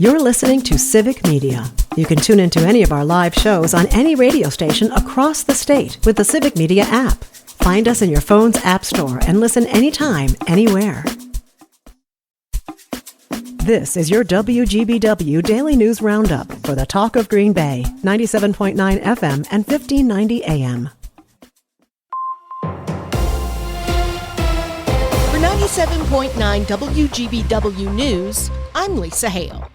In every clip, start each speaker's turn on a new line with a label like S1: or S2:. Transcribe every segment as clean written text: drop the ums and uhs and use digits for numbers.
S1: You're listening to Civic Media. You can tune into any of our live shows on any radio station across the state with the Civic Media app. Find us in your phone's app store and listen anytime, anywhere. This is your WGBW Daily News Roundup for the Talk of Green Bay, 97.9 FM and 1590 AM.
S2: For 97.9 WGBW News, I'm Lisa Hale.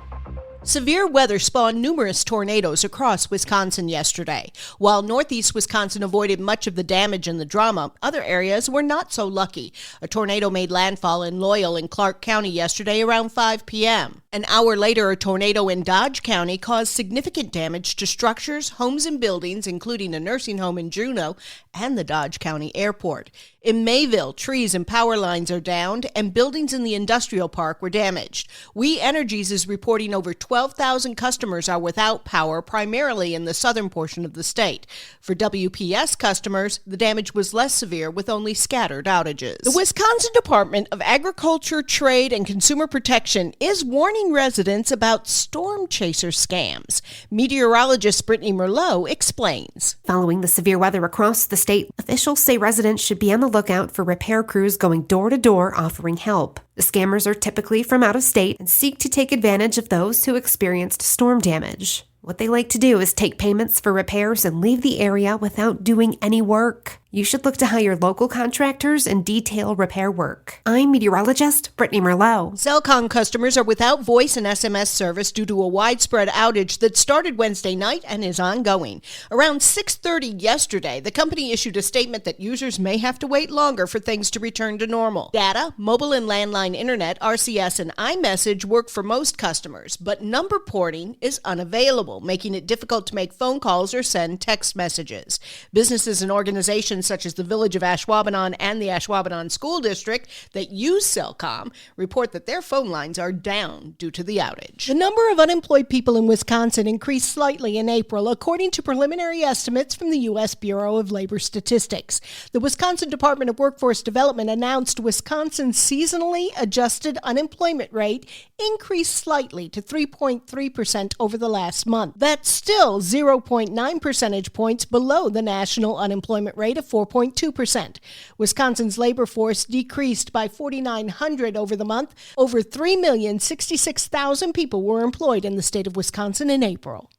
S2: Severe weather spawned numerous tornadoes across Wisconsin yesterday. While northeast Wisconsin avoided much of the damage and the drama, other areas were not so lucky. A tornado made landfall in Loyal in Clark County yesterday around 5 p.m. An hour later, a tornado in Dodge County caused significant damage to structures, homes, and buildings, including a nursing home in Juneau and the Dodge County Airport. In Mayville, trees and power lines are downed, and buildings in the industrial park were damaged. We Energies is reporting over 12,000 customers are without power, primarily in the southern portion of the state. For WPS customers, the damage was less severe, with only scattered outages. The Wisconsin Department of Agriculture, Trade, and Consumer Protection is warning residents about storm chaser scams. Meteorologist Brittany Merlot explains.
S3: Following the severe weather across the state, officials say residents should be on the lookout for repair crews going door to door offering help. The scammers are typically from out of state and seek to take advantage of those who experienced storm damage. What they like to do is take payments for repairs and leave the area without doing any work. You should look to hire local contractors and detail repair work. I'm meteorologist Brittany Merlot.
S2: Cellcom customers are without voice and SMS service due to a widespread outage that started Wednesday night and is ongoing. Around 6:30 yesterday, the company issued a statement that users may have to wait longer for things to return to normal. Data, mobile and landline internet, RCS, and iMessage work for most customers, but number porting is unavailable, making it difficult to make phone calls or send text messages. Businesses and organizations such as the Village of Ashwaubenon and the Ashwaubenon School District that use Cellcom report that their phone lines are down due to the outage. The number of unemployed people in Wisconsin increased slightly in April, according to preliminary estimates from the U.S. Bureau of Labor Statistics. The Wisconsin Department of Workforce Development announced Wisconsin's seasonally adjusted unemployment rate increased slightly to 3.3% over the last month. That's still 0.9 percentage points below the national unemployment rate of 4.2%. Wisconsin's labor force decreased by 4,900 over the month. Over 3,066,000 people were employed in the state of Wisconsin in April.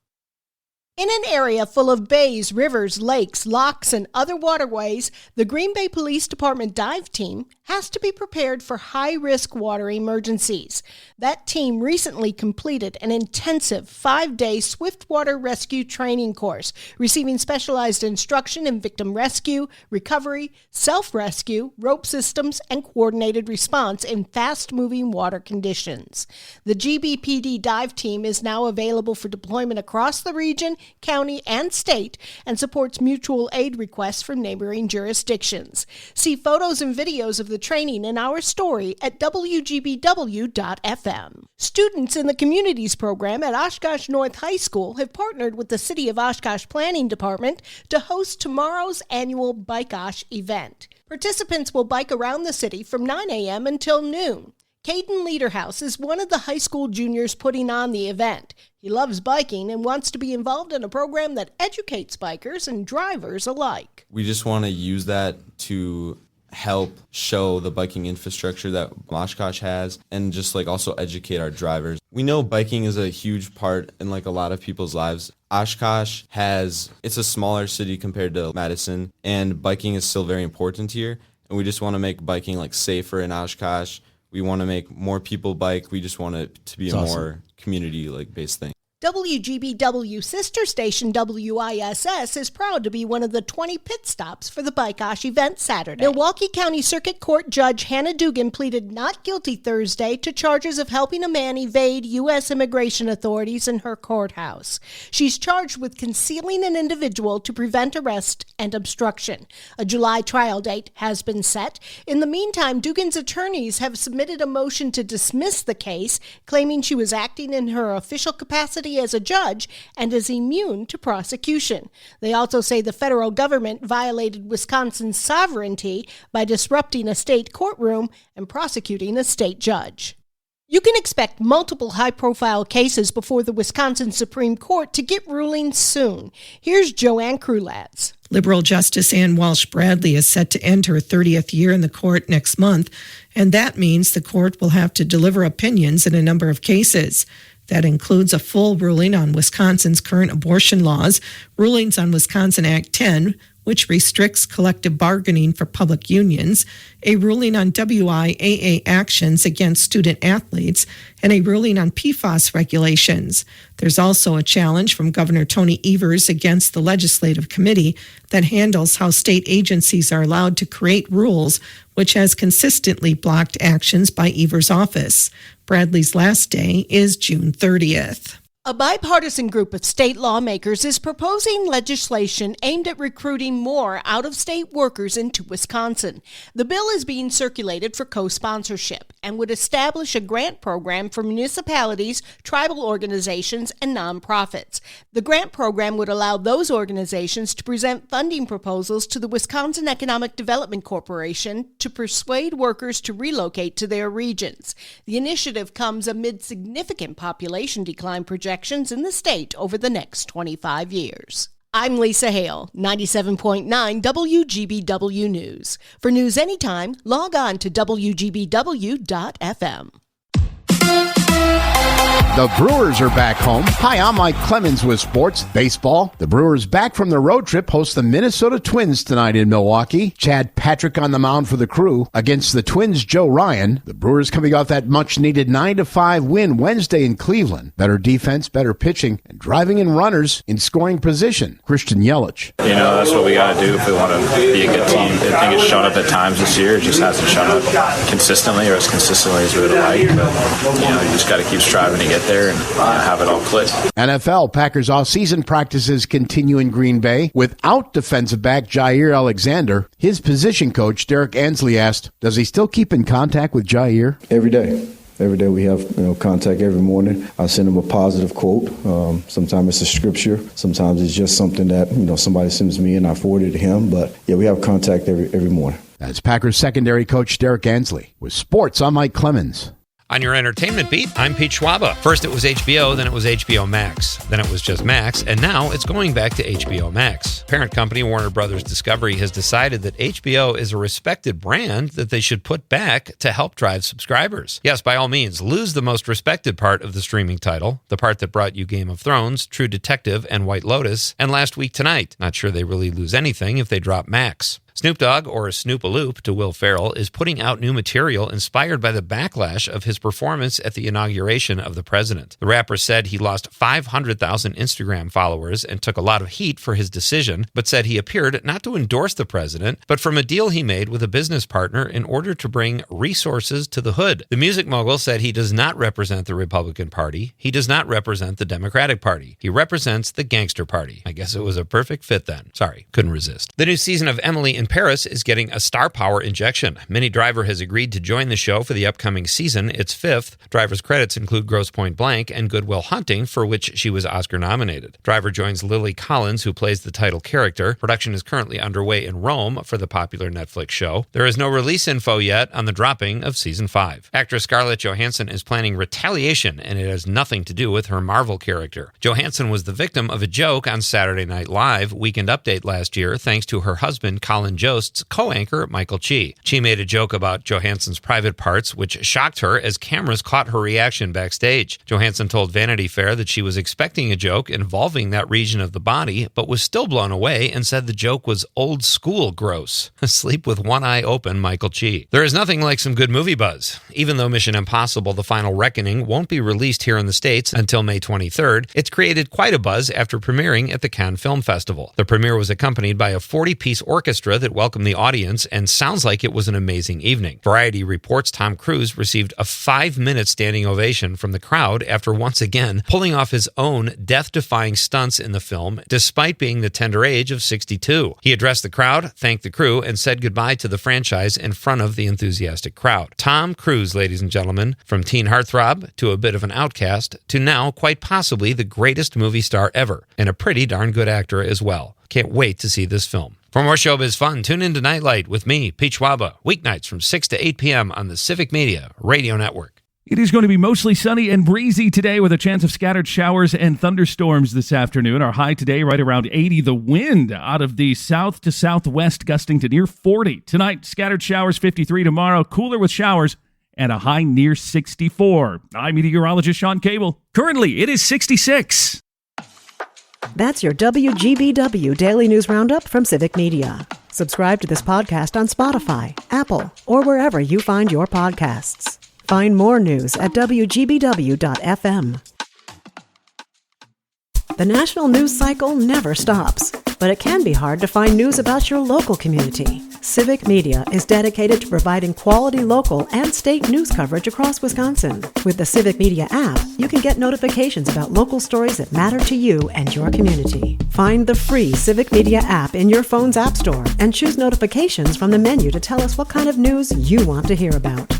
S2: In an area full of bays, rivers, lakes, locks, and other waterways, the Green Bay Police Department dive team has to be prepared for high-risk water emergencies. That team recently completed an intensive 5-day swiftwater rescue training course, receiving specialized instruction in victim rescue, recovery, self-rescue, rope systems, and coordinated response in fast-moving water conditions. The GBPD dive team is now available for deployment across the region, county, and state, and supports mutual aid requests from neighboring jurisdictions. See photos and videos of the training in our story at WGBW.FM. Students in the Communities program at Oshkosh North High School have partnered with the City of Oshkosh Planning Department to host tomorrow's annual Bike-Osh event. Participants will bike around the city from 9 a.m. until noon. Caden Lederhouse is one of the high school juniors putting on the event. He loves biking and wants to be involved in a program that educates bikers and drivers alike.
S4: We just want to use that to help show the biking infrastructure that Oshkosh has and just also educate our drivers. We know biking is a huge part in a lot of people's lives. Oshkosh it's a smaller city compared to Madison, and biking is still very important here. And we just want to make biking safer in Oshkosh. We want to make more people bike. We just want it to be more community-based thing.
S2: WGBW sister station WISS is proud to be one of the 20 pit stops for the Bike-Osh event Saturday. Milwaukee County Circuit Court Judge Hannah Dugan pleaded not guilty Thursday to charges of helping a man evade U.S. immigration authorities in her courthouse. She's charged with concealing an individual to prevent arrest and obstruction. A July trial date has been set. In the meantime, Dugan's attorneys have submitted a motion to dismiss the case, claiming she was acting in her official capacity as a judge and is immune to prosecution. They also say the federal government violated Wisconsin's sovereignty by disrupting a state courtroom and prosecuting a state judge. You can expect multiple high-profile cases before the Wisconsin Supreme Court to get rulings soon. Here's Joanne Krulatz.
S5: Liberal Justice Ann Walsh Bradley is set to end her 30th year in the court next month, and that means the court will have to deliver opinions in a number of cases. That includes a full ruling on Wisconsin's current abortion laws, rulings on Wisconsin Act 10, which restricts collective bargaining for public unions, a ruling on WIAA actions against student athletes, and a ruling on PFAS regulations. There's also a challenge from Governor Tony Evers against the legislative committee that handles how state agencies are allowed to create rules, which has consistently blocked actions by Evers' office. Bradley's last day is June 30th.
S2: A bipartisan group of state lawmakers is proposing legislation aimed at recruiting more out-of-state workers into Wisconsin. The bill is being circulated for co-sponsorship and would establish a grant program for municipalities, tribal organizations, and nonprofits. The grant program would allow those organizations to present funding proposals to the Wisconsin Economic Development Corporation to persuade workers to relocate to their regions. The initiative comes amid significant population decline projections in the state over the next 25 years. I'm Lisa Hale, 97.9 WGBW News. For news anytime, log on to WGBW.FM.
S6: The Brewers are back home. Hi, I'm Mike Clemens with Sports Baseball. The Brewers back from their road trip host the Minnesota Twins tonight in Milwaukee. Chad Patrick on the mound for the Crew against the Twins' Joe Ryan. The Brewers coming off that much-needed 9-5 win Wednesday in Cleveland. Better defense, better pitching, and driving in runners in scoring position. Christian Yelich.
S7: That's what we got to do if we want to be a good team. I think it's shown up at times this year. It just hasn't shown up consistently or as consistently as we would like. But, you just got to keep striving to get there and have it all click.
S6: NFL Packers off-season practices continue in Green Bay without defensive back Jair Alexander. His position coach Derek Ansley asked, does he still keep in contact with Jair?
S8: Every day. Every day we have contact every morning. I send him a positive quote. Sometimes it's a scripture. Sometimes it's just something that somebody sends me and I forward it to him. But yeah, we have contact every morning.
S6: That's Packers secondary coach Derek Ansley. With sports, I'm Mike Clemens.
S9: On your entertainment beat, I'm Pete Schwaba. First it was HBO, then it was HBO Max. Then it was just Max, and now it's going back to HBO Max. Parent company Warner Brothers Discovery has decided that HBO is a respected brand that they should put back to help drive subscribers. Yes, by all means, lose the most respected part of the streaming title, the part that brought you Game of Thrones, True Detective, and White Lotus, and Last Week Tonight. Not sure they really lose anything if they drop Max. Snoop Dogg, or Snoop-a-Loop to Will Ferrell, is putting out new material inspired by the backlash of his performance at the inauguration of the president. The rapper said he lost 500,000 Instagram followers and took a lot of heat for his decision, but said he appeared not to endorse the president, but from a deal he made with a business partner in order to bring resources to the hood. The music mogul said he does not represent the Republican Party. He does not represent the Democratic Party. He represents the Gangster Party. I guess it was a perfect fit then. Sorry, couldn't resist. The new season of Emily in Paris is getting a star power injection. Minnie Driver has agreed to join the show for the upcoming season, its fifth. Driver's credits include Grosse Pointe Blank and Good Will Hunting, for which she was Oscar nominated. Driver joins Lily Collins, who plays the title character. Production is currently underway in Rome for the popular Netflix show. There is no release info yet on the dropping of season 5. Actress Scarlett Johansson is planning retaliation, and it has nothing to do with her Marvel character. Johansson was the victim of a joke on Saturday Night Live Weekend Update last year, thanks to her husband Colin Jost's co-anchor Michael Chi. Chi made a joke about Johansson's private parts, which shocked her as cameras caught her reaction backstage. Johansson told Vanity Fair that she was expecting a joke involving that region of the body, but was still blown away and said the joke was old school gross. Sleep with one eye open, Michael Chi. There is nothing like some good movie buzz. Even though Mission Impossible: The Final Reckoning won't be released here in the States until May 23rd, it's created quite a buzz after premiering at the Cannes Film Festival. The premiere was accompanied by a 40-piece orchestra that welcomed the audience and sounds like it was an amazing evening. Variety reports Tom Cruise received a 5-minute standing ovation from the crowd after once again pulling off his own death-defying stunts in the film, despite being the tender age of 62. He addressed the crowd, thanked the crew, and said goodbye to the franchise in front of the enthusiastic crowd. Tom Cruise, ladies and gentlemen, from teen heartthrob to a bit of an outcast to now quite possibly the greatest movie star ever, and a pretty darn good actor as well. Can't wait to see this film. For more showbiz fun, tune in to Nightlight with me, Pete Schwaba, weeknights from 6 to 8 p.m. on the Civic Media Radio Network.
S10: It is going to be mostly sunny and breezy today with a chance of scattered showers and thunderstorms this afternoon. Our high today right around 80. The wind out of the south to southwest gusting to near 40. Tonight, scattered showers 53. Tomorrow, cooler with showers and a high near 64. I'm meteorologist Sean Cable. Currently, it is 66.
S1: That's your WGBW Daily News Roundup from Civic Media. Subscribe to this podcast on Spotify, Apple, or wherever you find your podcasts. Find more news at WGBW.FM. The national news cycle never stops, but it can be hard to find news about your local community. Civic Media is dedicated to providing quality local and state news coverage across Wisconsin. With the Civic Media app, you can get notifications about local stories that matter to you and your community. Find the free Civic Media app in your phone's app store and choose notifications from the menu to tell us what kind of news you want to hear about.